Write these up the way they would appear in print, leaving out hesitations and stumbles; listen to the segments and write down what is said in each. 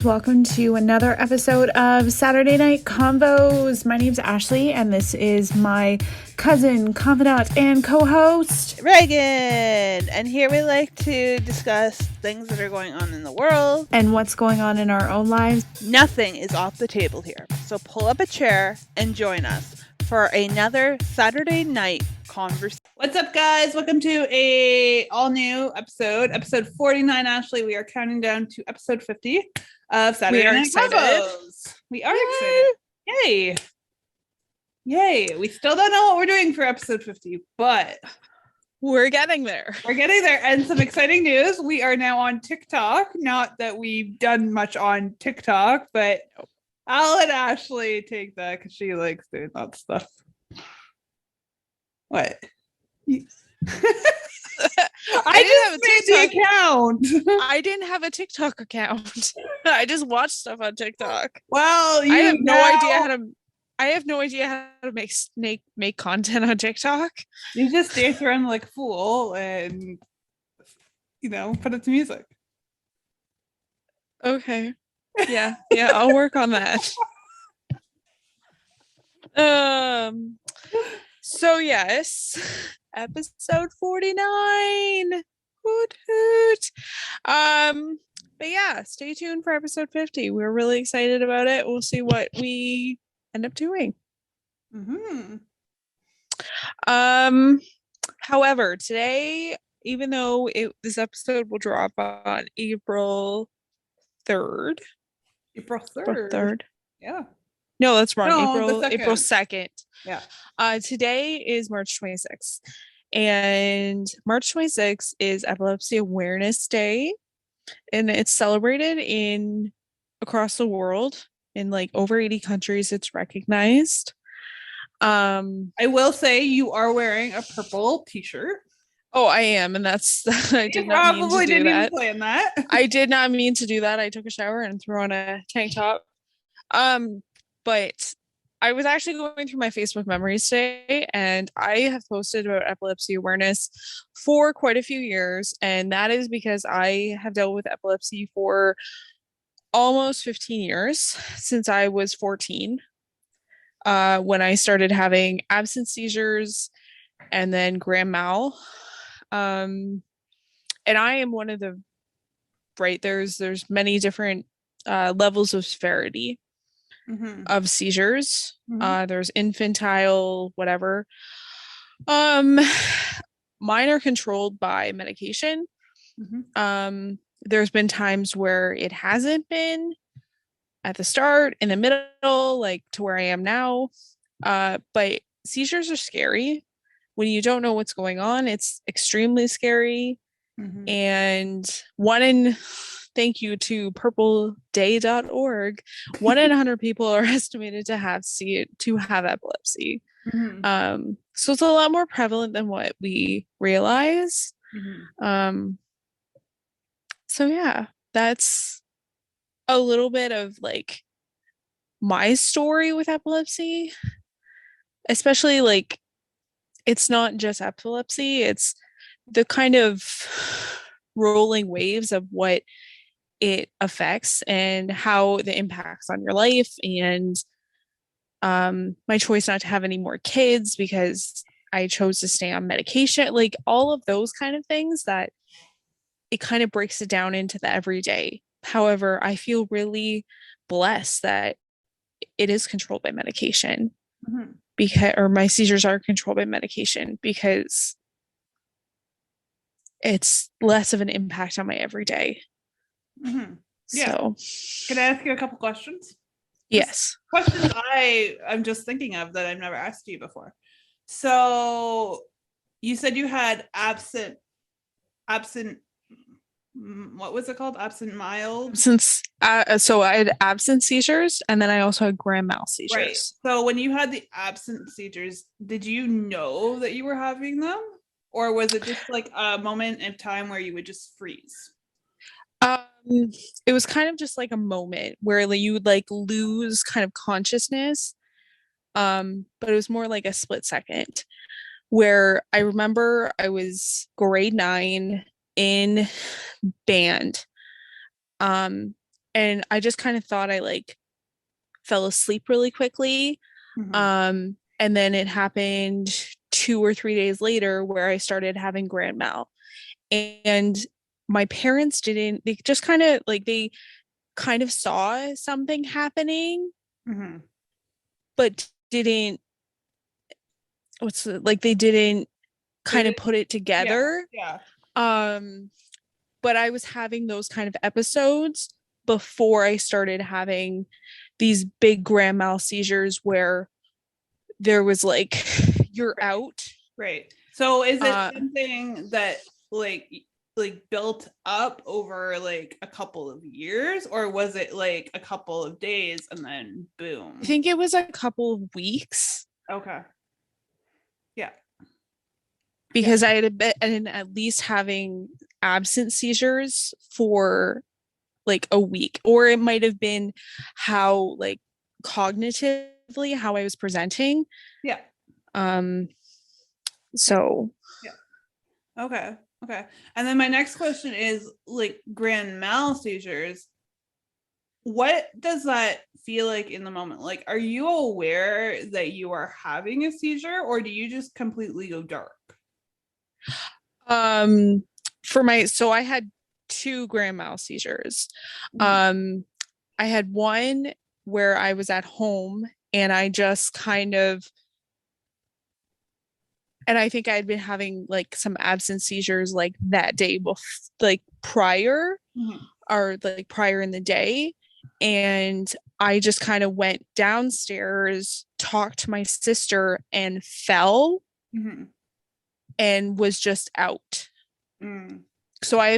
Welcome to another episode of Saturday Night Convos. My name's Ashley, and this is my cousin, confidant, and co-host, Reagan. And here we like to discuss things that are going on in the world. And what's going on in our own lives. Nothing is off the table here. So pull up a chair and join us for another Saturday night conversation. What's up, guys? Welcome to a all-new episode 49, Ashley. We are counting down to episode 50 of Saturday Night Convos. We are excited. Yay. Yay. We still don't know what we're doing for episode 50, but we're getting there. We're getting there. And some exciting news. We are now on TikTok. Not that we've done much on TikTok, but I'll let Ashley take that because she likes doing that stuff. What? I just have a TikTok account. I didn't have a TikTok account. I just watch stuff on TikTok. Well, I have no idea how to make content on TikTok. You just dance around like a fool and put it to music. Okay. Yeah, I'll work on that. So yes, episode 49. Hoot hoot. But yeah, stay tuned for episode 50. We're really excited about it. We'll see what we end up doing. However, today, even though this episode will drop on April 3rd. April 3rd. Yeah. No, that's wrong. No, April 2nd. Yeah. Today is March 26th. And March 26th is Epilepsy Awareness Day. And it's celebrated across the world. In like over 80 countries, it's recognized. I will say you are wearing a purple t-shirt. Oh, I am, and that's I did not mean to do that. Plan that. I did not mean to do that. I took a shower and threw on a tank top. But I was actually going through my Facebook memories today, and I have posted about epilepsy awareness for quite a few years, and that is because I have dealt with epilepsy for almost 15 years, since I was 14, when I started having absence seizures and then grand mal. And I am one of the, right, there's many different levels of severity of seizures. There's infantile, whatever. Mine are controlled by medication. There's been times where it hasn't been at the start, in the middle, like to where I am now. But seizures are scary. When you don't know what's going on, it's extremely scary. And thank you to purpleday.org, 1 in 100 people are estimated to have epilepsy. So it's a lot more prevalent than what we realize. So yeah, that's a little bit of like my story with epilepsy, especially like it's not just epilepsy, it's the kind of rolling waves of what it affects and how the impacts on your life, and my choice not to have any more kids because I chose to stay on medication, like all of those kind of things that it kind of breaks it down into the everyday. However, I feel really blessed that it is controlled by medication, or my seizures are controlled by medication, because it's less of an impact on my everyday. So, can I ask you a couple questions? Yes. Questions I'm just thinking of that I've never asked you before. So, you said you had absent. What was it called? Absent mild? So I had absent seizures, and then I also had grand mal seizures. Right. So when you had the absent seizures, did you know that you were having them? Or was it just like a moment in time where you would just freeze? It was kind of just like a moment where like, you would like lose kind of consciousness. But it was more like a split second, where I remember I was grade 9 in band. and I just kind of thought I like fell asleep really quickly. Mhm. And then it happened 2 or 3 days later where I started having grand mal. And my parents didn't, they just kind of like, they kind of saw something happening, Mhm. but didn't, like, they didn't They kind of did. put it Yeah. together. Yeah. Um, but I was having those kind of episodes before I started having these big grand mal seizures where there was like, you're Right. out. Right. So is it Uh, something that like built up over like a couple of years, or was it like a couple of days and then I boom? think it was a couple of weeks Okay. Yeah. Yeah. because I had been at least having absent seizures for like a week, or it might have been how like cognitively how I was presenting. Yeah. Um, Yeah. so Yeah. Okay. Okay. And then my next question is like grand mal seizures. What does that feel like in the moment? Like, are you aware that you are having a seizure, or do you just completely go dark? um for my so I had two grand mal seizures. Mhm. Um I had one where I was at home and I just kind of, and I think I had been having like some absent seizures like that day like prior, Mhm. or like prior in the day. And I just kind of went downstairs, talked to my sister, and fell Mhm. and was just out. Mm. So I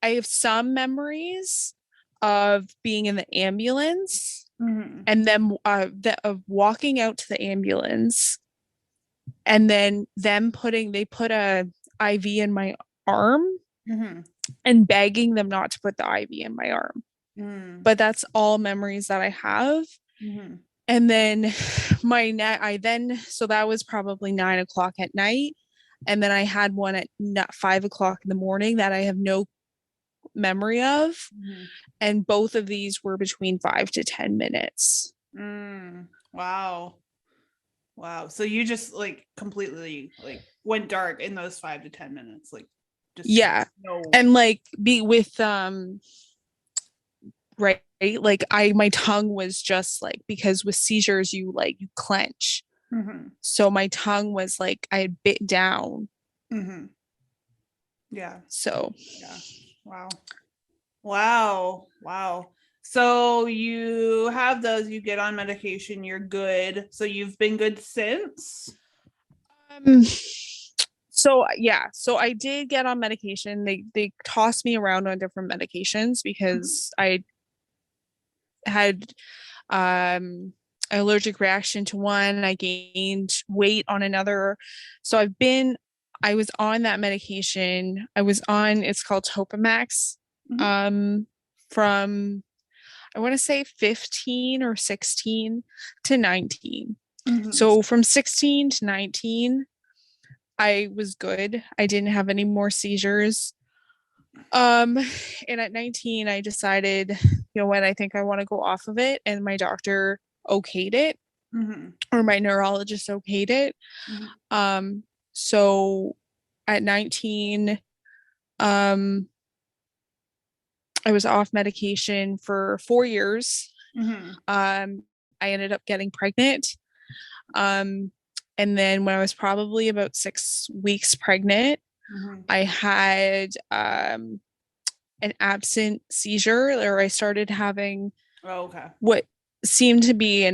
have some memories of being in the ambulance Mhm. and then of walking out to the ambulance and then they put a IV in my arm Mhm. and begging them not to put the IV in my arm. Mm. But that's all memories that I have. Mhm. And then I then, so that was probably 9 o'clock at night. And then I had one at 5 o'clock in the morning that I have no memory of. Mhm. And both of these were between 5 to 10 minutes. Mm. Wow. Wow. So you just like completely like went dark in those 5 to 10 minutes, like just Yeah. no. And like be with right, like I my tongue was just like, because with seizures you clench. Mhm. So my tongue was like I had bit down. Mhm. Yeah. So Yeah. Wow. Wow. Wow. So you have those, you get on medication, you're good. So you've been good since? um so yeah, so I did get on medication. They tossed me around on different medications Mhm. because I had an allergic reaction to one. I gained weight on another. So I was on that medication. I was on, it's called Topamax, Mhm. um, from, I want to say 15 or 16 to 19. Mhm. So from 16 to 19, I was good. I didn't have any more seizures. Um, and at 19, I decided, you know what, I think I want to go off of it. And my doctor okayed it, Mhm. or my neurologist okayed it. Mhm. Um, so at 19, um, I was off medication for 4 years. Mhm. Um, I ended up getting pregnant. Um, and then when I was probably about 6 weeks pregnant, Mhm. I had an absent seizure, or I started having Oh, okay. what seemed to be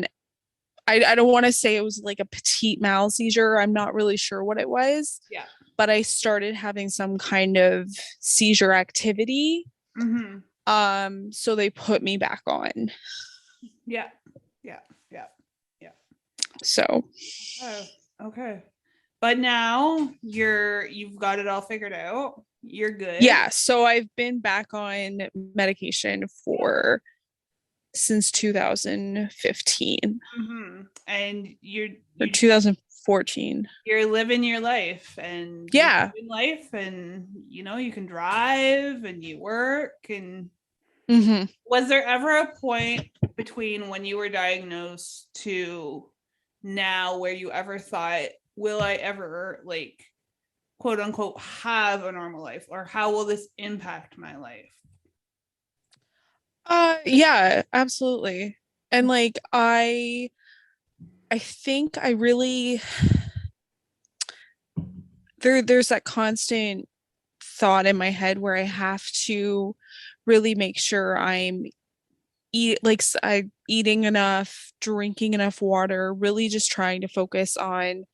I don't want to say it was like a petite mal seizure. I'm not really sure what it was, Yeah. but I started having some kind of seizure activity. Mhm. So they put me back on. Yeah. Yeah. Yeah. Yeah. So Oh, okay. But now you've got it all figured out. You're good. yeah, so I've been back on medication Yeah. for since 2015 And or you 2014. you're living your life and you're Yeah. living life and you can drive and you work and Mm-hmm. Was there ever a point between when you were diagnosed to now where you ever thought, will I ever, like, quote unquote, have a normal life, or how will this impact my life? Yeah, absolutely. And like I think I really there's that constant thought in my head where I have to really make sure I'm I eating enough, drinking enough water, really just trying to focus on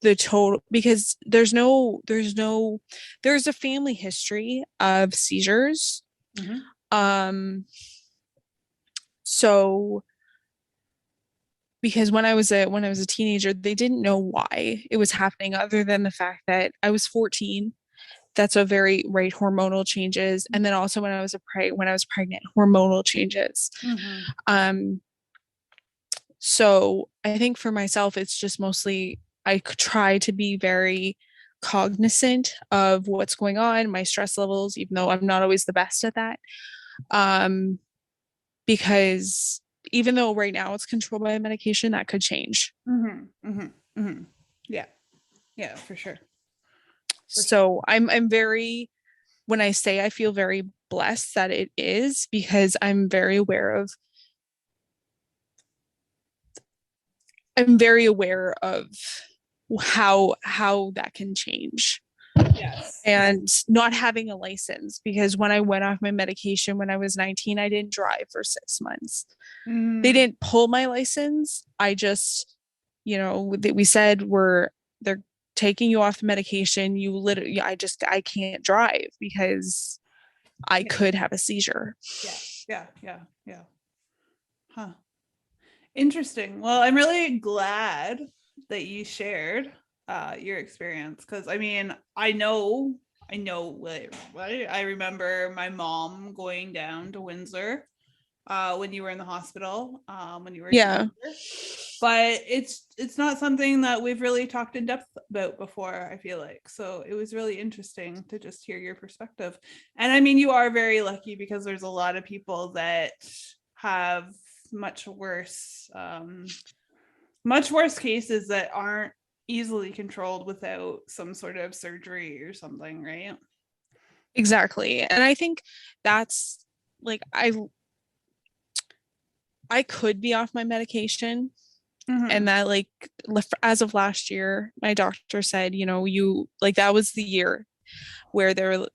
the total, because there's a family history of seizures. Mm-hmm. So because when I was a teenager, they didn't know why it was happening other than the fact that I was 14. That's a very right hormonal changes, and then also when I was pregnant, hormonal changes. Mm-hmm. Um, so I think for myself, it's just mostly I try to be very cognizant of what's going on, my stress levels, even though I'm not always the best at that. Um, because even though right now it's controlled by medication, that could change. Mm-hmm. Mm-hmm. Mm-hmm. Yeah. Yeah, for sure. So I'm very, when I say I feel very blessed that it is, because I'm very aware of how that can change. Yes. And not having a license, because when I went off my medication when I was 19, I didn't drive for 6 months. They Mm. didn't pull my license. I just, we said they're taking you off the medication. You literally, I can't drive because I could have a seizure. Yeah. Yeah. Yeah. Yeah. Huh. Interesting. Well, I'm really glad that you shared your experience, because I mean, like, right? I remember my mom going down to Windsor when you were in the hospital, when you were a Yeah, teenager. But it's not something that we've really talked in depth about before, I feel like. So it was really interesting to just hear your perspective. And I mean, you are very lucky, because there's a lot of people that have much worse cases that aren't easily controlled without some sort of surgery or something, right? exactly. And I think that's like I could be off my medication, Mm-hmm. and that like as of last year, my doctor said, you like that was the year where that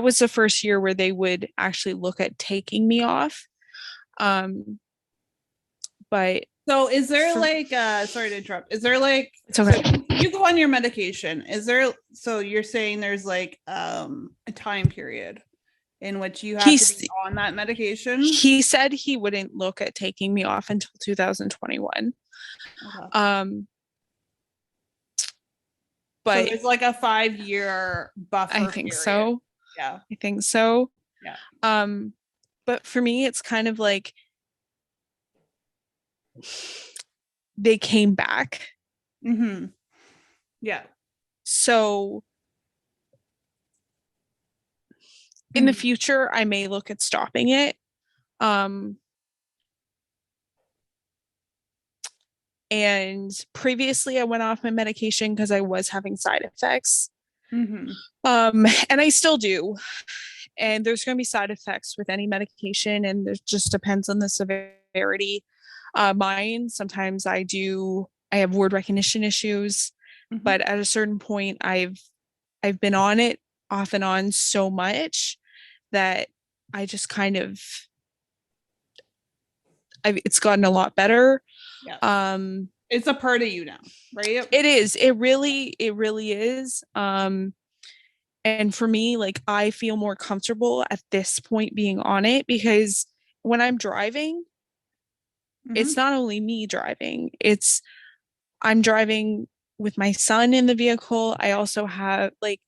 was the first year where they would actually look at taking me off. Um, but So is there for like sorry to interrupt. Is there like, it's so okay. you go on your medication. Is there, so you're saying there's like a time period in which you have to be He's on that medication? he said he wouldn't look at taking me off until 2021. Okay. Um, So but there's like a 5-year I buffer think period. so. Yeah. I think so. Yeah. Um, but for me, it's kind of like they came back. Mm-hmm. Yeah. So in the Mm-hmm. future, I may look at stopping it. Um, and previously, I went off my medication because I was having side effects. Mm-hmm. And I still do. And there's going to be side effects with any medication, and it just depends on the severity. Mine, sometimes I have word recognition issues, Mm-hmm. but at a certain point, I've been on it off and on so much that I just kind of it's gotten a lot better. Yeah. Um, It's a part of you now, right? it is. It really is. And for me, like I feel more comfortable at this point being on it, because when I'm driving, Mm-hmm. it's not only me driving, it's I'm driving with my son in the vehicle. I also have like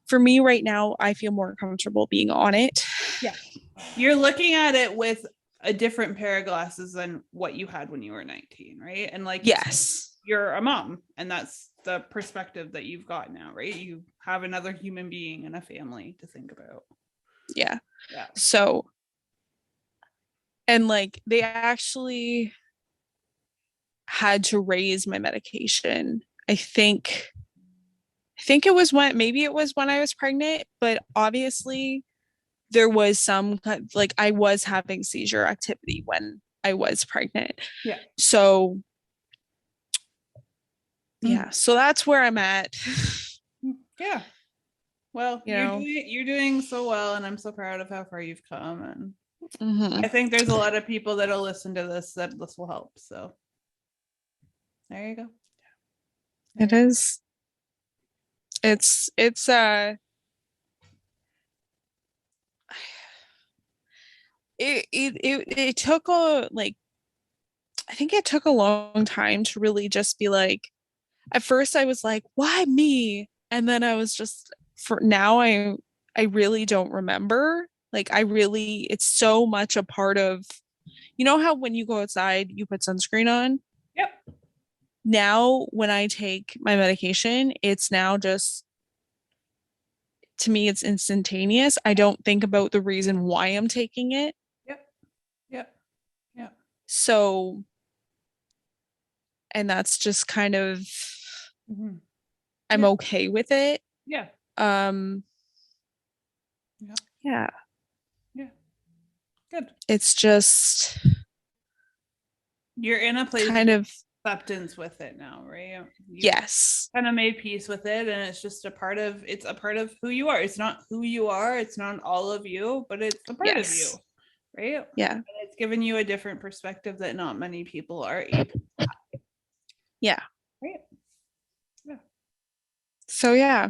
for me right now, I feel more comfortable being on it. Yeah. You're looking at it with a different pair of glasses than what you had when you were 19, right? And like you said, Yes. you're a mom, and that's the perspective that you've got now, right? You have another human being and a family to think about. Yeah. Yeah. So, and like they actually had to raise my medication. I think it was maybe it was when I was pregnant, but obviously there was some like I was having seizure activity when I was pregnant. Yeah. So yeah, so that's where I'm at. Yeah. Well, You you're know. doing so well, and I'm so proud of how far you've come. And Mhm. I think there's a lot of people that'll listen to this that this will help. So there you go. It is. It's it took a like I think it took a long time to really just be like, at first I was like, why me? And then I was just, for now I really don't remember. Like I really, it's so much a part of, you know how when you go outside you put sunscreen on? Yep. Now when I take my medication, it's now just, to me it's instantaneous. I don't think about the reason why I'm taking it. Yep. Yep. Yep. So, and that's just kind of, Mhm. I'm Yeah. okay with it. Yeah. Um, Yeah. yeah, Yeah. Good. it's just You're in a place kind of of, acceptance with it now, right? You yes, kind of made peace with it, and it's just a part of who you are. It's not who you are, it's not all of you, but it's a part of you, yes, right? yeah, And it's given you a different perspective that not many people are able, yeah. right? Yeah. So yeah,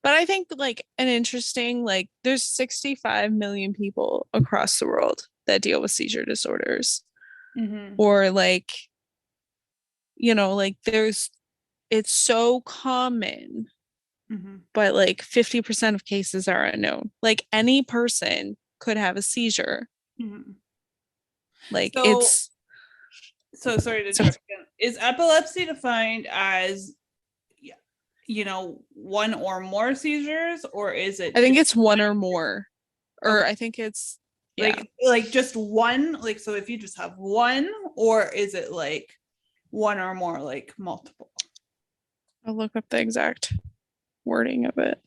but I think like an interesting, like there's 65 million people across the world that deal with seizure disorders, Mm-hmm. or like, like it's so common, Mm-hmm. but like 50% of cases are unknown. Like any person could have a seizure. Mm-hmm. Like So it's sorry to so interrupt again. Is epilepsy defined as one or more seizures, or is I it think just it's one or more, or okay, I think it's, yeah. like just one, like, so if you just have one, or is it like one or more, like multiple? I'll look up the exact wording of it.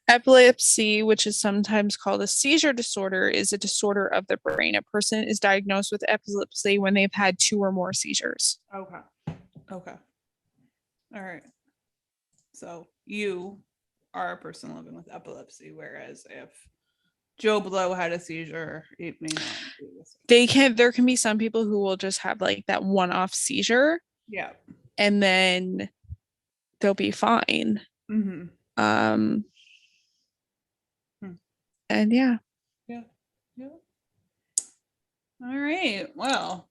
Epilepsy, which is sometimes called a seizure disorder, is a disorder of the brain. A person is diagnosed with epilepsy when they've had two or more seizures. Okay. Okay. All right. So you are a person living with epilepsy, whereas if Joe Blow had a seizure, it may not be the same. There can be some people who will just have like that one-off seizure Yeah. and then they'll be fine. Mm-hmm. Um, Hmm. and yeah. Yeah. Yeah. All right. Well.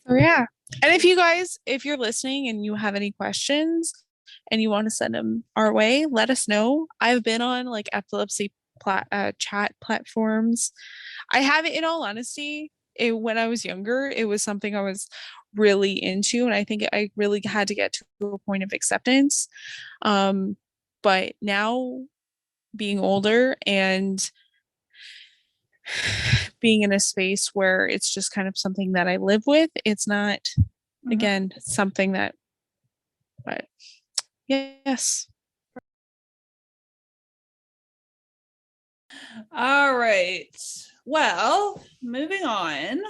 So yeah. And if you're listening and you have any questions and you want to send them our way, let us know. I've been on like epilepsy chat platforms. I haven't, in all honesty, when I was younger, it was something I was really into, and I think I really had to get to a point of acceptance. But now, being older and being in a space where it's just kind of something that I live with, it's not, again, something that, but yes. All right. Well, moving on.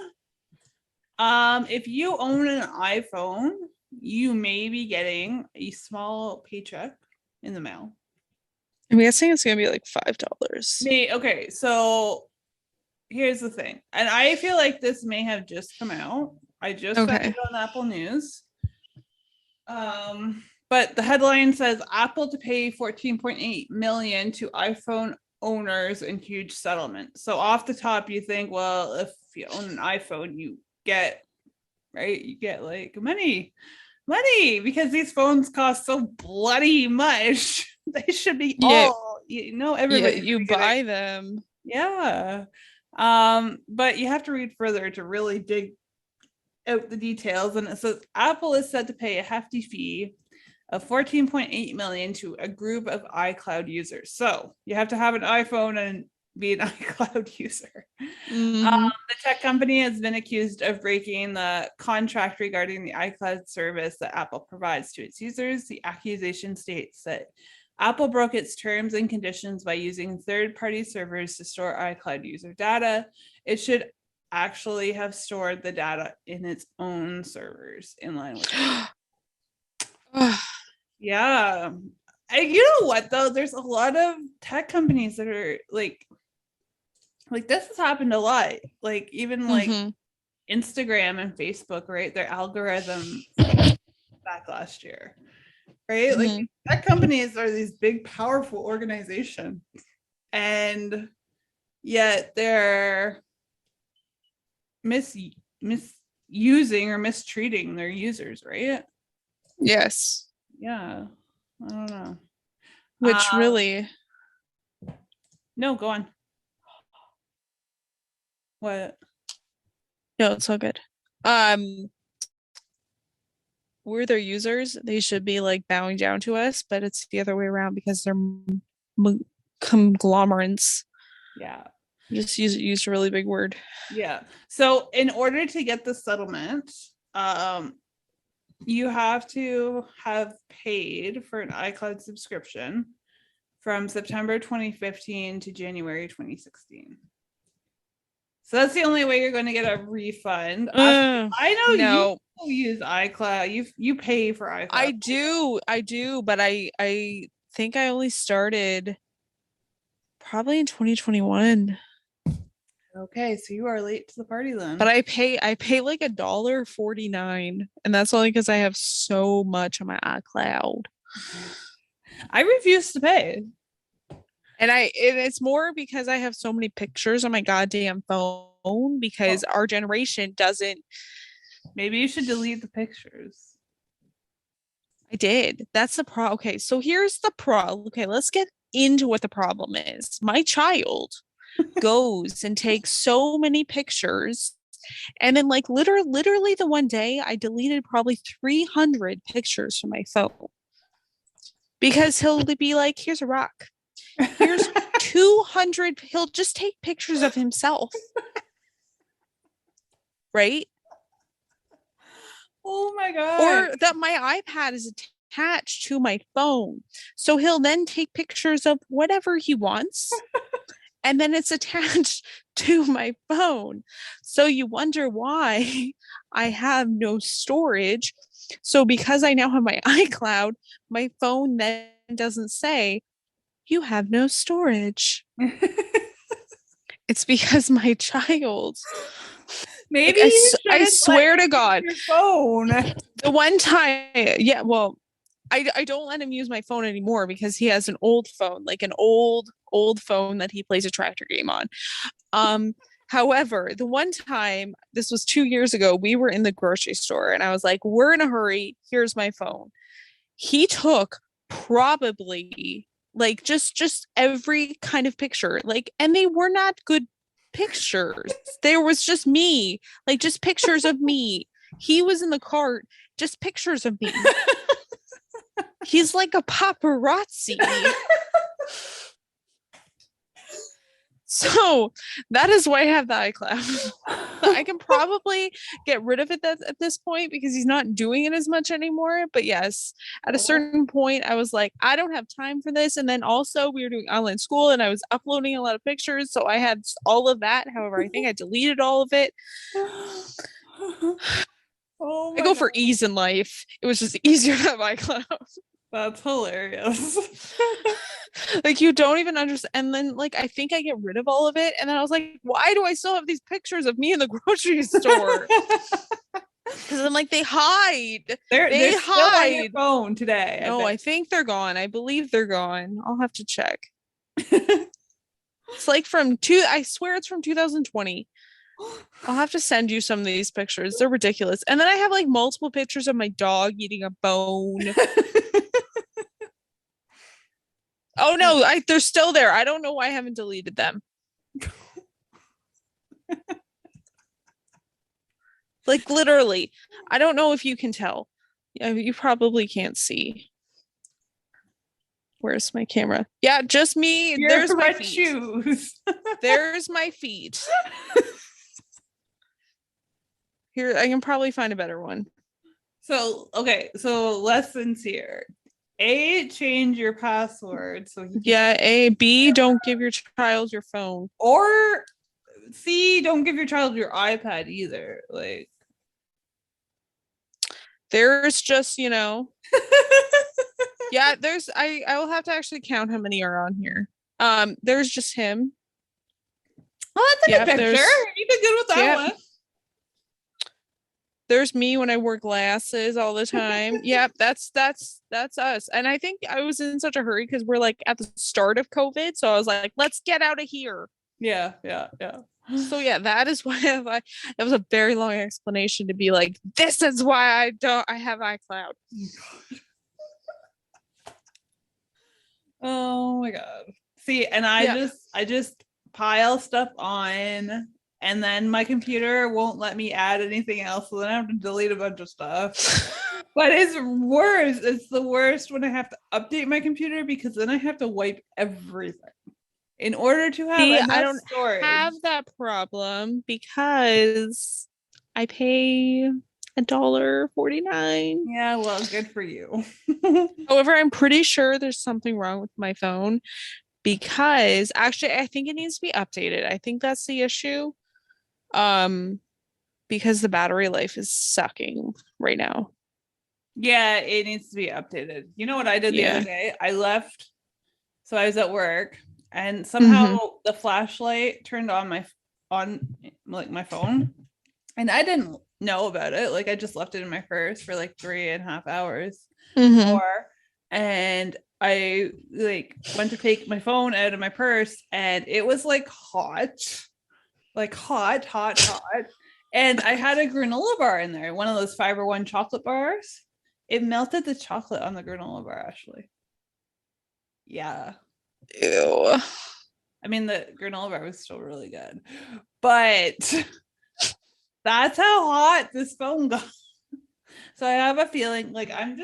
If you own an iPhone, you may be getting a small paycheck in the mail. I'm guessing it's gonna be like $5. Okay, so here's the thing, and I feel like this may have just come out. I just found Okay. it on Apple News. But the headline says Apple to pay 14.8 million to iPhone owners in huge settlement. So off the top, you think, well, if you own an iPhone, you get like money because these phones cost so bloody much. They should be Yeah, yeah, everybody you buy them. yeah. But you have to read further to really dig out the details. And it says Apple is said to pay a hefty fee of 14.8 million to a group of iCloud users. So you have to have an iPhone and be an iCloud user. The tech company has been accused of breaking the contract regarding the iCloud service that Apple provides to its users. The accusation states that Apple broke its terms and conditions by using third-party servers to store iCloud user data. It should actually have stored the data in its own servers in line with it. Yeah. You know what though? There's a lot of tech companies that are like this has happened a lot. Like even like Instagram and Facebook, right? Their algorithm back last year, right? Like tech companies are these big, powerful organizations, and yet they're misusing or mistreating their users, right? Yes. Yeah. I don't know. Which really. No, go on. What? No, it's all good. We're their users. They should be like bowing down to us, but it's the other way around because they're conglomerates. Yeah. Just used a really big word. Yeah. So in order to get the settlement, you have to have paid for an iCloud subscription from September 2015 to January 2016. So that's the only way you're going to get a refund. I know you use iCloud. You pay for iCloud. I do, but I think I only started probably in 2021. Okay, so you are late to the party then. But I pay like $1.49, and that's only because I have so much on my iCloud. I refuse to pay. And it's more because I have so many pictures on my goddamn phone because our generation doesn't. Maybe you should delete the pictures. I did. That's the problem. Okay, so here's the problem. Okay, let's get into what the problem is. My child goes and takes so many pictures, and then like literally the one day I deleted probably 300 pictures from my phone because he'll be like, here's a rock, here's 200. He'll just take pictures of himself, right? Oh my god. Or that my iPad is attached to my phone, so he'll then take pictures of whatever he wants and then it's attached to my phone. So you wonder why I have no storage. So because I now have my iCloud, my phone then doesn't say, you have no storage. It's because my child. Maybe like, I swear to God. Your phone. The one time, yeah, well, I don't let him use my phone anymore because he has an old phone, like an old phone that he plays a tractor game on. However, the one time, this was 2 years ago, we were in the grocery store and I was like, we're in a hurry. Here's my phone. He took probably like just every kind of picture, like, and they were not good pictures. There was just me, like just pictures of me. He was in the cart, just pictures of me. He's like a paparazzi. So that is why I have the iCloud. I can probably get rid of it at this point because he's not doing it as much anymore. But yes, at a certain point, I was like, I don't have time for this. And then also we were doing online school and I was uploading a lot of pictures. So I had all of that. However, I think I deleted all of it. I go for ease in life. It was just easier to have iCloud. That's hilarious. Like you don't even understand. And then like I think I get rid of all of it. And then I was like, why do I still have these pictures of me in the grocery store? Because I'm like, they hide. They hide. Still on your phone today. No, I think they're gone. I believe they're gone. I'll have to check. It's like I swear it's from 2020. I'll have to send you some of these pictures. They're ridiculous. And then I have like multiple pictures of my dog eating a bone. Oh no, they're still there. I don't know why I haven't deleted them. Like literally, I don't know if you can tell. You probably can't see. Where's my camera? Yeah, just me. Your There's my red feet. shoes. There's my feet. Here, I can probably find a better one. So, okay. So lessons here. A, change your password. So Yeah, A. B, don't give your child your phone. Or C, don't give your child your iPad either. Like, there's just, yeah, I will have to actually count how many are on here. There's just him. oh, that's a good picture. You did good with that one. There's me when I wear glasses all the time. Yep, that's us. And I think I was in such a hurry because we're like at the start of COVID. So I was like, let's get out of here. Yeah. So yeah, that is why that was a very long explanation to be like, this is why I have iCloud. Oh my god. See, and I just pile stuff on, and then my computer won't let me add anything else, so then I have to delete a bunch of stuff. But it's worse. It's the worst when I have to update my computer, because then I have to wipe everything in order to have enough I don't storage. have that problem because I pay $1.49. Yeah, well, good for you. However, I'm pretty sure there's something wrong with my phone because actually I think it needs to be updated. I think that's the issue. Because the battery life is sucking right now. Yeah, it needs to be updated. You know what I did the other day? I left, so I was at work, and somehow the flashlight turned on my phone, and I didn't know about it. Like, I just left it in my purse for like 3.5 hours more, and I like went to take my phone out of my purse, and it was like hot. And I had a granola bar in there, one of those Fiber One chocolate bars. It melted the chocolate on the granola bar, Ashley. Yeah. Ew. I mean, the granola bar was still really good, but that's how hot this phone got. So I have a feeling like I'm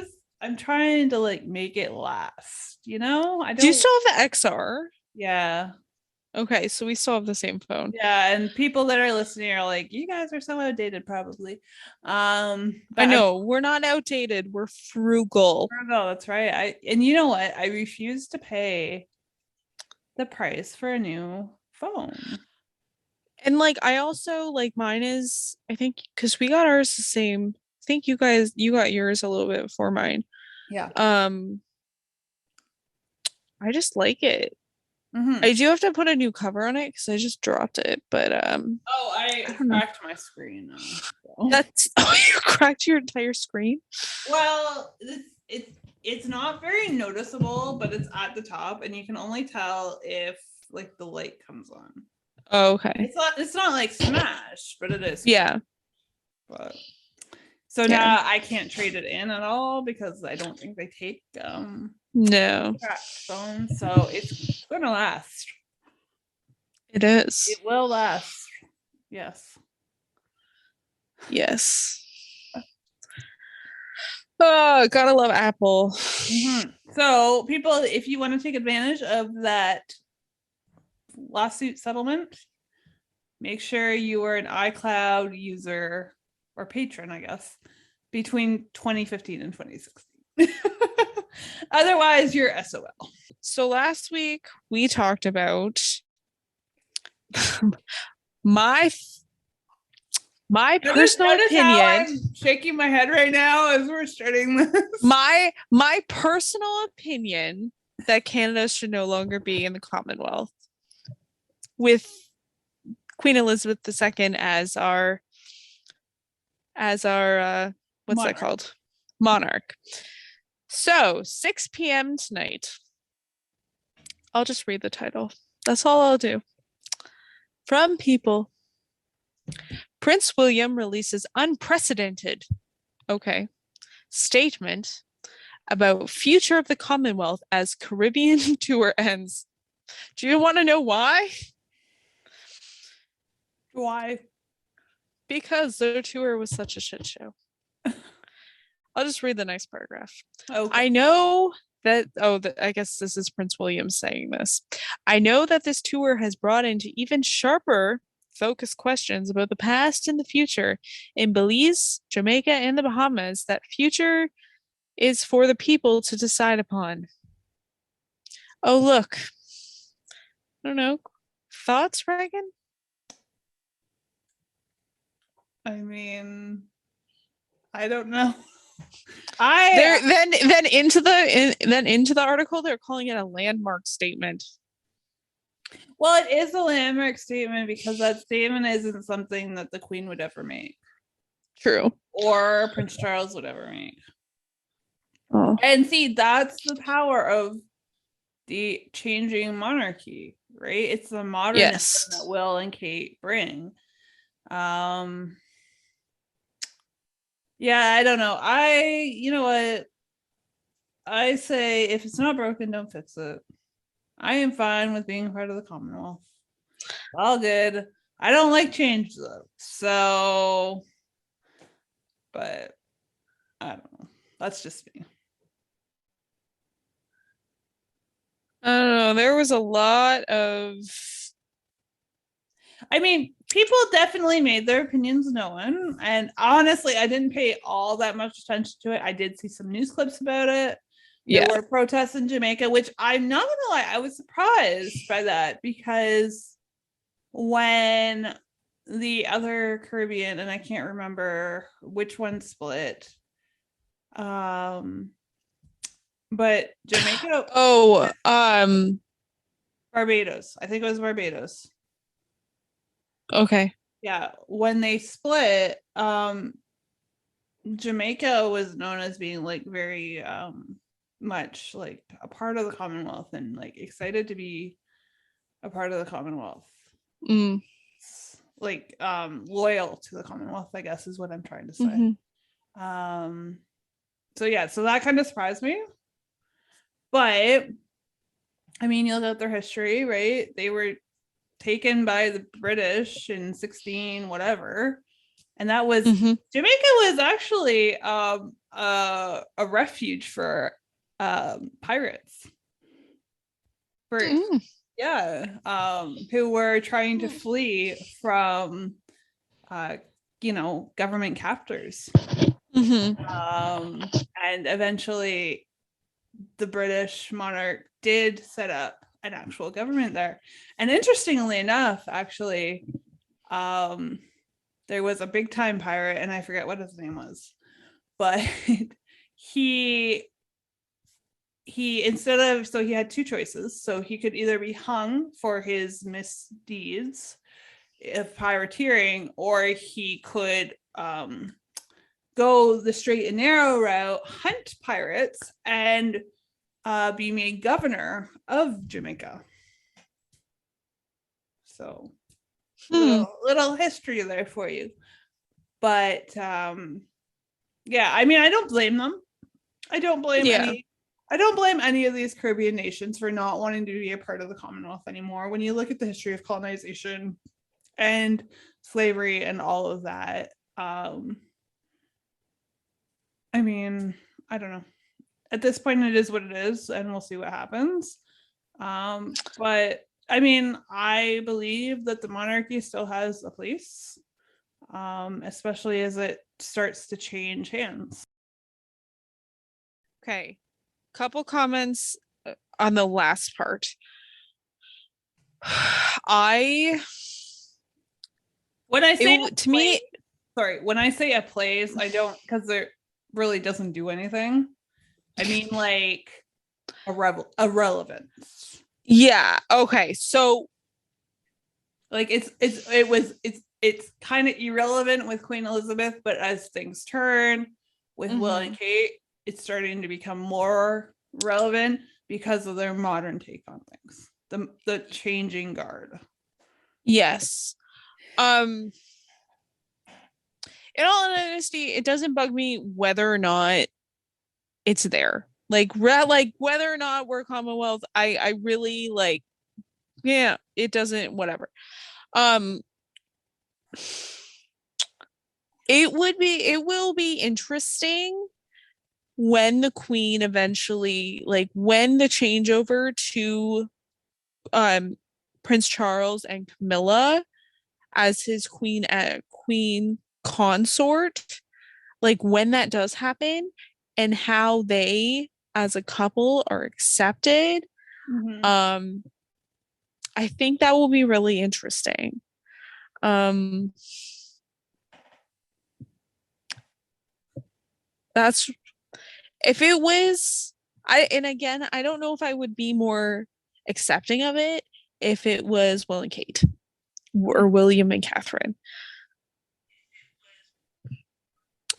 trying to like make it last, I don't. Do you still have the XR? Yeah. Okay, so we still have the same phone. Yeah, and people that are listening are like, you guys are so outdated, probably. I know we're not outdated. We're frugal. Frugal, that's right. And you know what? I refuse to pay the price for a new phone. And like I also like mine is, I think, because we got ours the same. I think you got yours a little bit before mine. Yeah. I just like it. I do have to put a new cover on it because I just dropped it, but I cracked my screen. So. You cracked your entire screen? Well, it's not very noticeable, but it's at the top, and you can only tell if like the light comes on. Oh, okay. It's not like smash, but it is. Yeah. But so now I can't trade it in at all because I don't think they take no cracked phones, so it's gonna last. It is. It will last. Yes. Oh, gotta love Apple. So people, if you want to take advantage of that lawsuit settlement, make sure you are an iCloud user or patron, I guess, between 2015 and 2016. Otherwise, you're SOL. So last week we talked about my personal opinion. I'm shaking my head right now as we're starting this. My personal opinion that Canada should no longer be in the Commonwealth, with Queen Elizabeth II as our what's Monarch. that called? Monarch. So 6 p.m. tonight. I'll just read the title. That's all I'll do. From People. Prince William releases unprecedented, statement about future of the Commonwealth as Caribbean tour ends. Do you want to know why? Why? Because their tour was such a shit show. I'll just read the next paragraph. Okay. I know I guess this is Prince William saying this. I know that this tour has brought into even sharper focused questions about the past and the future in Belize, Jamaica, and the Bahamas. That future is for the people to decide upon. Oh, look. I don't know. Thoughts, Reagan? I mean, I don't know. Then into the article, they're calling it a landmark statement. Well, it is a landmark statement because that statement isn't something that the Queen would ever make. True. Or Prince Charles would ever make. Oh. And see, that's the power of the changing monarchy, right? It's the modernism that Will and Kate bring. Yeah, I don't know. You know what? I say if it's not broken, don't fix it. I am fine with being part of the Commonwealth. All good. I don't like change though. So, but I don't know. That's just me. I don't know. There was a lot of. I mean, people definitely made their opinions known. And honestly, I didn't pay all that much attention to it. I did see some news clips about it. There were protests in Jamaica, which I'm not going to lie, I was surprised by that because when the other Caribbean, and I can't remember which one split, but Jamaica. Barbados. I think it was Barbados. Okay. Yeah, when they split, Jamaica was known as being like very much like a part of the Commonwealth and like excited to be a part of the Commonwealth. Like loyal to the Commonwealth, I guess is what I'm trying to say. So yeah, so that kind of surprised me. But I mean, you look at their history, right? They were taken by the British in 16 whatever, and that was Jamaica was actually a refuge for pirates who were trying to flee from government captors. And eventually the British monarch did set up an actual government there. And interestingly enough, actually, there was a big time pirate, and I forget what his name was, but he had two choices. So he could either be hung for his misdeeds of pirateering, or he could go the straight and narrow route, hunt pirates, and be made governor of Jamaica. So little history there for you. But yeah, I mean, I don't blame them. I don't blame any of these Caribbean nations for not wanting to be a part of the Commonwealth anymore. When you look at the history of colonization and slavery and all of that, I mean, I don't know. At this point, it is what it is, and we'll see what happens. But I mean, I believe that the monarchy still has a place, especially as it starts to change hands. Okay, couple comments on the last part. When I say it plays, I don't, because it really doesn't do anything. I mean, like irrelevance. Yeah. Okay. So, like it's kind of irrelevant with Queen Elizabeth, but as things turn with Will and Kate, it's starting to become more relevant because of their modern take on things. The changing guard. Yes. In all honesty, it doesn't bug me whether or not it's there. Like whether or not we're Commonwealth, I really like, yeah, it doesn't, whatever. It will be interesting when the queen eventually, like when the changeover to Prince Charles and Camilla as his queen consort, like when that does happen and how they as a couple are accepted. Mhm. I think that will be really interesting. That's if it was and again, I don't know if I would be more accepting of it if it was Will and Kate or William and Catherine.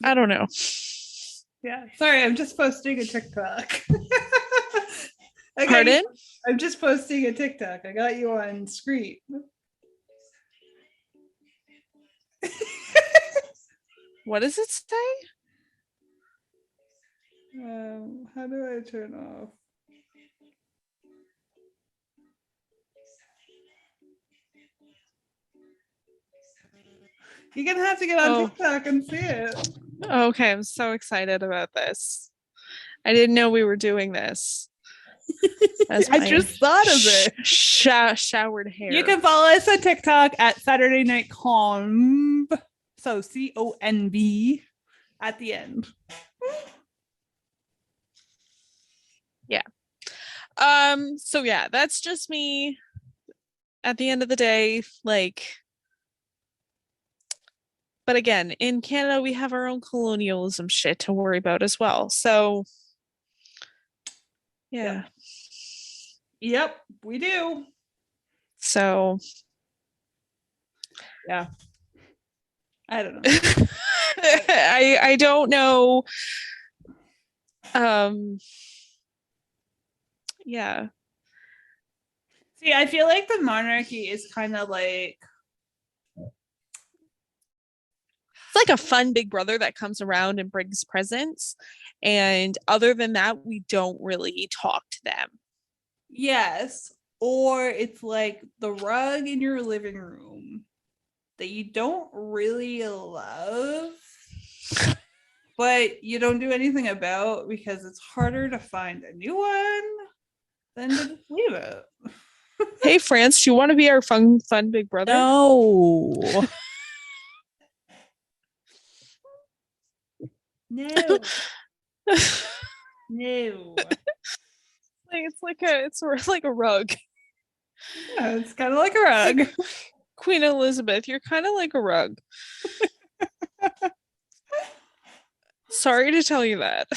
I don't know. Yeah. Sorry, I'm just posting a TikTok. Pardon? I'm just posting a TikTok. I got you on screen. What does it say? How do I turn off? You're gonna have to get on TikTok and see it. Okay, I'm so excited about this. I didn't know we were doing this. I just thought of it. Showered hair. You can follow us on TikTok at Saturday Night Conv. So CONV at the end. Yeah. So yeah, that's just me. At the end of the day, like, but again, in Canada, we have our own colonialism shit to worry about as well. So yeah. Yep, we do. So yeah. I don't know. I don't know. Yeah. See, I feel like the monarchy is kind of like it's like a fun big brother that comes around and brings presents. And other than that, we don't really talk to them. Yes. Or it's like the rug in your living room that you don't really love, but you don't do anything about because it's harder to find a new one than to just leave it. Hey, France, do you want to be our fun big brother? No. No. No. It's like a rug. Yeah, it's kind of like a rug. Like Queen Elizabeth, you're kind of like a rug. Sorry to tell you that.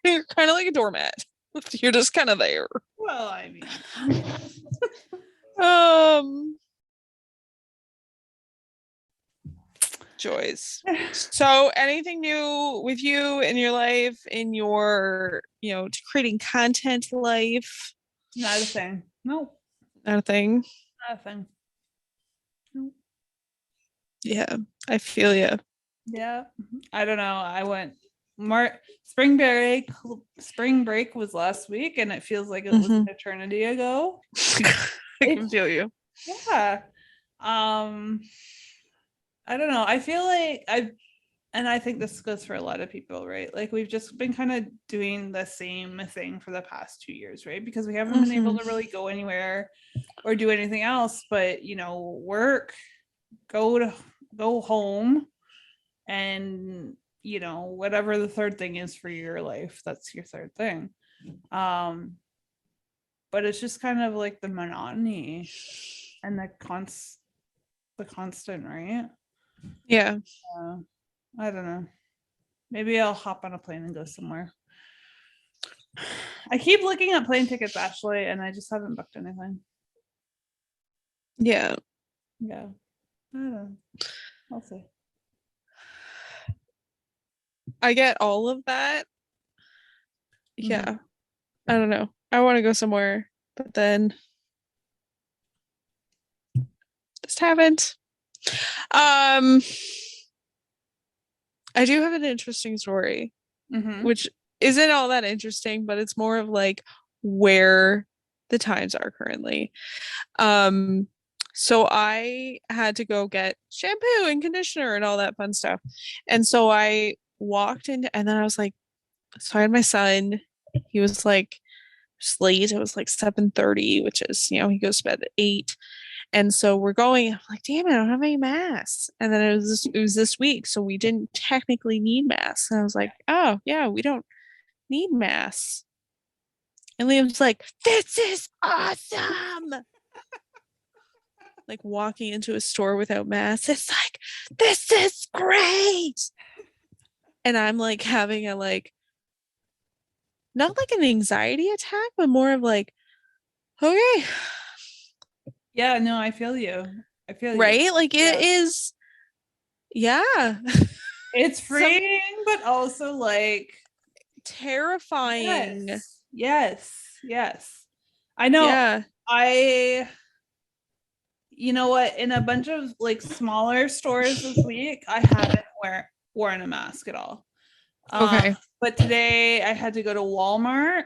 You're kind of like a doormat. You're just kind of there. Well, I mean. Joys. So anything new with you in your life, in your, creating content life? Not a thing. No. Not a thing. Not a thing. Nope. Yeah, I feel you. Yeah. I don't know. I went spring break was last week and it feels like it was an eternity ago. I can feel you. Yeah. I don't know. I feel like I think this goes for a lot of people, right? Like we've just been kind of doing the same thing for the past 2 years, right? Because we haven't been able to really go anywhere or do anything else but, work, go home, and, whatever the third thing is for your life, that's your third thing. But it's just kind of like the monotony and the constant, right? Yeah. I don't know. Maybe I'll hop on a plane and go somewhere. I keep looking at plane tickets, Ashley, and I just haven't booked anything. Yeah. Yeah. I don't know. I'll see. I get all of that. Yeah. I don't know. I want to go somewhere, but then just haven't. I do have an interesting story, which isn't all that interesting, but it's more of like where the times are currently. So I had to go get shampoo and conditioner and all that fun stuff. And so I walked in and then I was like, so I had my son. He was like just late. It was like 7:30, which is, he goes to bed at 8. And so we're going, I'm like, damn it, I don't have any masks. And then it was this week, so we didn't technically need masks. And I was like, oh yeah, we don't need masks. And Liam's like, this is awesome. Like walking into a store without masks, it's like, this is great. And I'm like having a not like an anxiety attack, but more of like, okay. Yeah, no, I feel you. I feel you. Right? Like it Yeah. is, yeah. It's freeing, but also like terrifying. yes. I know. Yeah. You know what? In a bunch of like smaller stores this week, I haven't worn a mask at all. Okay. But today I had to go to Walmart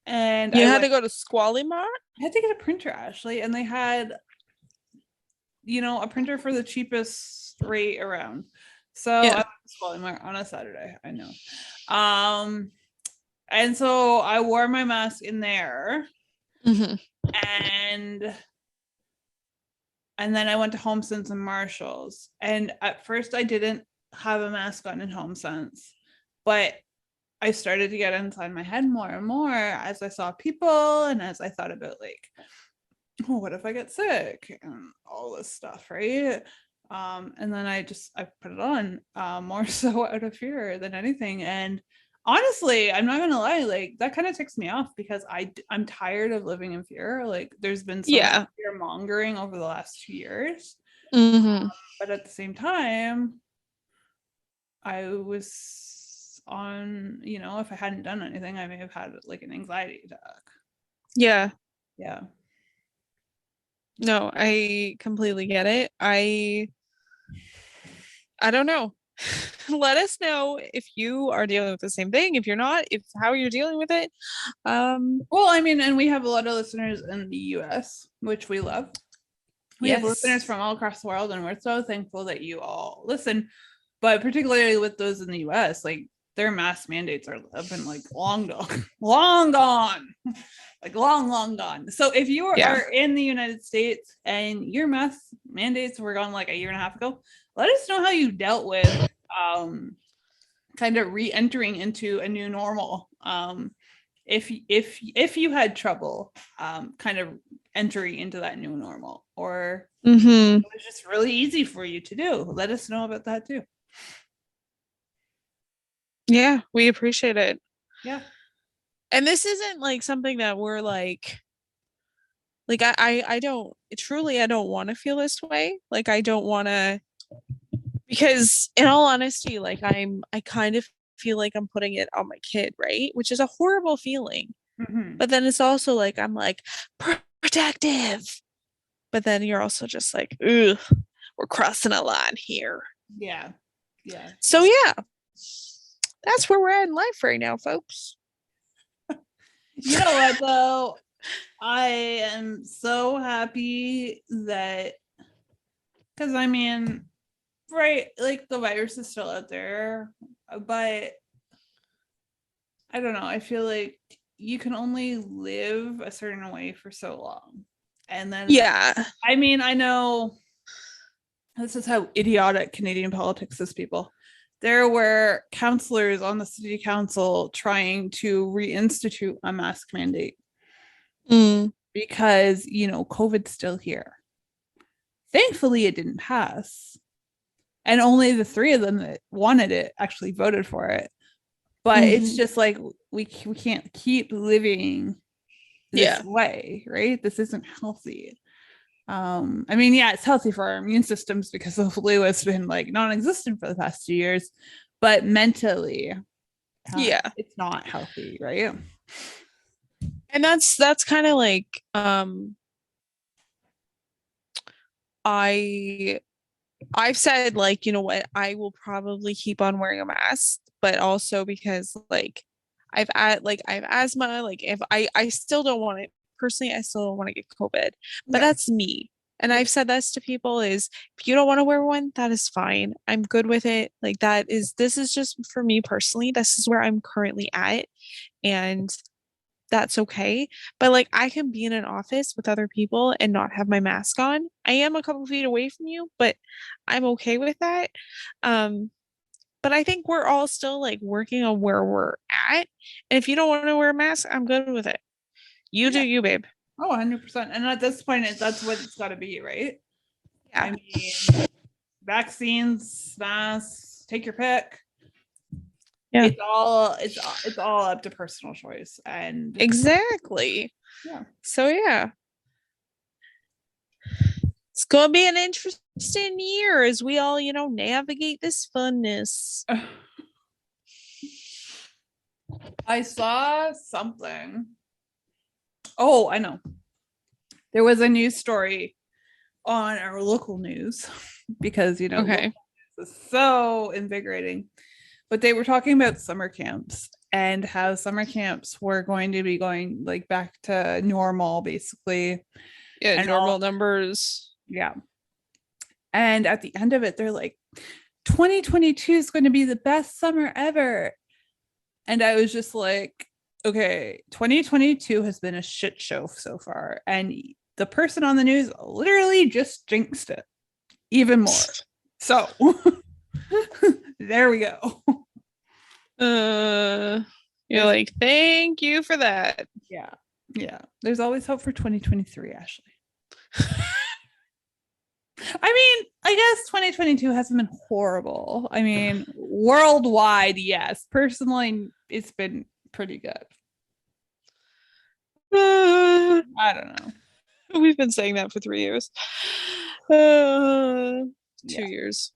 and You I had to go to Squally Mart? I had to get a printer, Ashley, and they had, a printer for the cheapest rate around. So I went to Squally Mart on a Saturday. I know. And so I wore my mask in there. Mm-hmm. And then I went to HomeSense and Marshalls. And at first I didn't have a mask on in HomeSense, but I started to get inside my head more and more as I saw people and as I thought about like, oh, what if I get sick and all this stuff, right? And then I put it on more so out of fear than anything. And honestly, I'm not gonna lie, like that kind of ticks me off because I'm tired of living in fear. Like there's been so much fear mongering over the last 2 years. Mm-hmm. But at the same time, I was on, if I hadn't done anything, I may have had like an anxiety attack. Yeah. Yeah. No, I completely get it. I don't know. Let us know if you are dealing with the same thing. If you're not, if how you're dealing with it. Well, I mean, and we have a lot of listeners in the US, which we love. We have listeners from all across the world, and we're so thankful that you all listen. But particularly with those in the US, like their mask mandates have been like long gone, like long gone. So if you are in the United States and your mask mandates were gone like a year and a half ago, let us know how you dealt with kind of re-entering into a new normal. If you had trouble kind of entering into that new normal, or it was just really easy for you to do, let us know about that too. Yeah, we appreciate it. Yeah. And this isn't like something that we're like I don't truly, I don't want to feel this way. Like I don't want to, because in all honesty, like I kind of feel like I'm putting it on my kid, right? Which is a horrible feeling. Mm-hmm. But then it's also like I'm like protective. But then you're also just like, ugh, we're crossing a line here. Yeah. So yeah, that's where we're at in life right now, folks. You know what though? I am so happy that, because I mean, right, like the virus is still out there, but I don't know. I feel like you can only live a certain way for so long. And then, I mean, I know this is how idiotic Canadian politics is, people. There were councillors on the city council trying to reinstitute a mask mandate because, COVID's still here. Thankfully, it didn't pass. And only the 3 of them that wanted it actually voted for it. But it's just like, we can't keep living this way, right? This isn't healthy. I mean, yeah, it's healthy for our immune systems because the flu has been like non-existent for the past 2 years, but mentally, it's not healthy, right? And that's kind of like, I've said, like, you know what, I will probably keep on wearing a mask, but also because like I have asthma, like if I still don't want it personally, I still don't want to get COVID, but that's me. And I've said this to people is if you don't want to wear one, that is fine. I'm good with it. Like this is just for me personally. This is where I'm currently at. And that's okay. But like I can be in an office with other people and not have my mask on. I am a couple feet away from you, but I'm okay with that. But I think we're all still like working on where we're at. And if you don't want to wear a mask, I'm good with it. You do you, babe. Oh, 100%. And at this point, that's what it's got to be, right? Yeah. I mean, vaccines, masks, take your pick. Yeah. It's all up to personal choice. And exactly. Yeah. So yeah. It's gonna be an interesting year as we all, navigate this funness. I saw something. Oh, I know. There was a news story on our local news because, Okay. local news is so invigorating. But they were talking about summer camps and how summer camps were going to be going like back to normal, basically. Yeah, and normal numbers. Yeah. And at the end of it, they're like, 2022 is going to be the best summer ever. And I was just like, okay, 2022 has been a shit show so far. And the person on the news literally just jinxed it even more. So there we go. You're like, thank you for that. Yeah. Yeah. There's always hope for 2023, Ashley. I mean, I guess 2022 hasn't been horrible. I mean, worldwide, yes. Personally, it's been pretty good. I don't know. We've been saying that for 3 years. 2 years.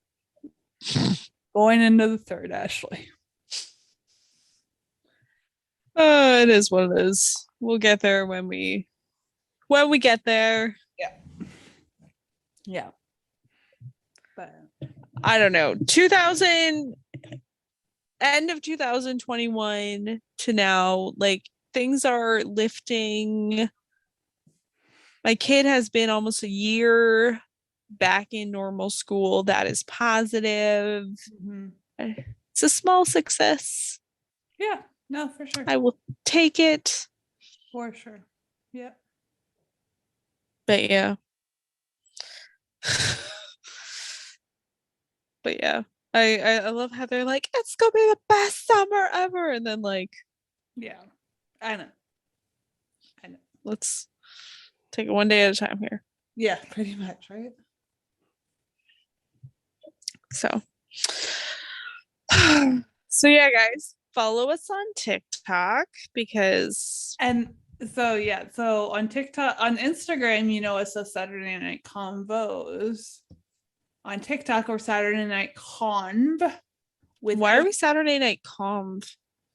Going into the third, Ashley. It is what it is. We'll get there when we get there. Yeah. Yeah. But I don't know. End of 2021 to now, like things are lifting. My kid has been almost a year back in normal school. That is positive. mm-hmm. It's a small success. Yeah, no, for sure. I will take it. For sure. Yeah. But yeah. But yeah. I love how they're like, it's gonna be the best summer ever. And then like, yeah, I know. Let's take it one day at a time here. Yeah, pretty much, right? So yeah, guys, follow us on TikTok because so on TikTok, on Instagram, it's a Saturday Night Convos. On TikTok, we're Saturday Night Conv. Why are we Saturday Night Conv?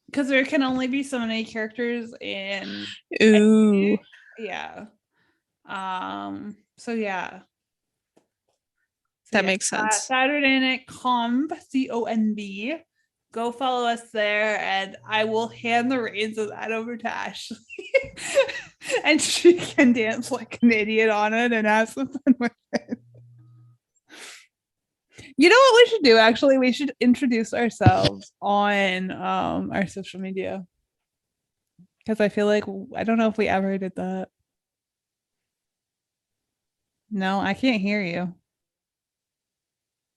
Because there can only be so many characters in. Ooh. Yeah. So yeah. That makes sense. Saturday Night Conv, CONV. Go follow us there, and I will hand the reins of that over to Ashley, and she can dance like an idiot on it and have some fun with it. You know what we should do? Actually, we should introduce ourselves on our social media, because I feel like I don't know if we ever did that. No, I can't hear you.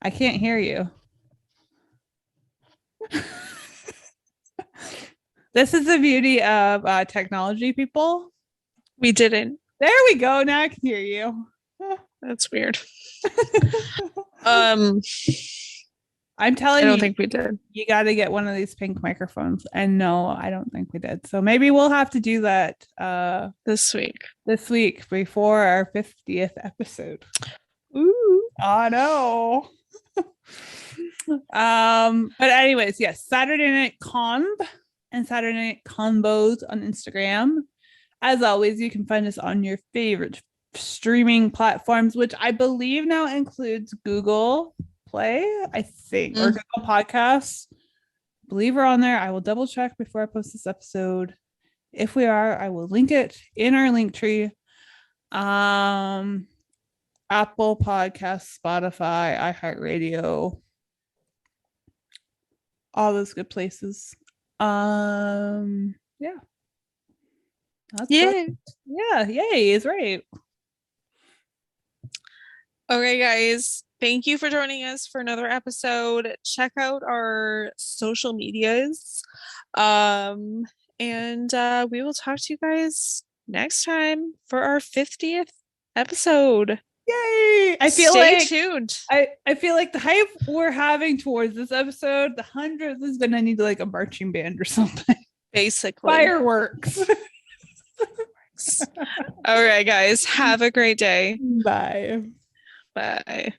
I can't hear you. This is the beauty of technology, people. We didn't. There we go. Now I can hear you. That's weird. I'm telling you. I don't think we did. You got to get one of these pink microphones. And no, I don't think we did. So maybe we'll have to do that this week. This week before our 50th episode. Ooh. Oh no. But anyways, yes, Saturday Night Conv and Saturday Night Convos on Instagram. As always, you can find us on your favorite streaming platforms, which I believe now includes Google Play, I think, or Google Podcasts. I believe we're on there. I will double check before I post this episode. If we are, I will link it in our link tree. Apple Podcasts, Spotify, iHeartRadio, all those good places. Yeah. That's Yay. yeah, yay is right. Okay, guys. Thank you for joining us for another episode. Check out our social medias. And we will talk to you guys next time for our 50th episode. Yay! I feel Stay like tuned. I feel like the hype we're having towards this episode, the 100th, is gonna need like a marching band or something. Basically. Fireworks. All right, guys. Have a great day. Bye. Bye.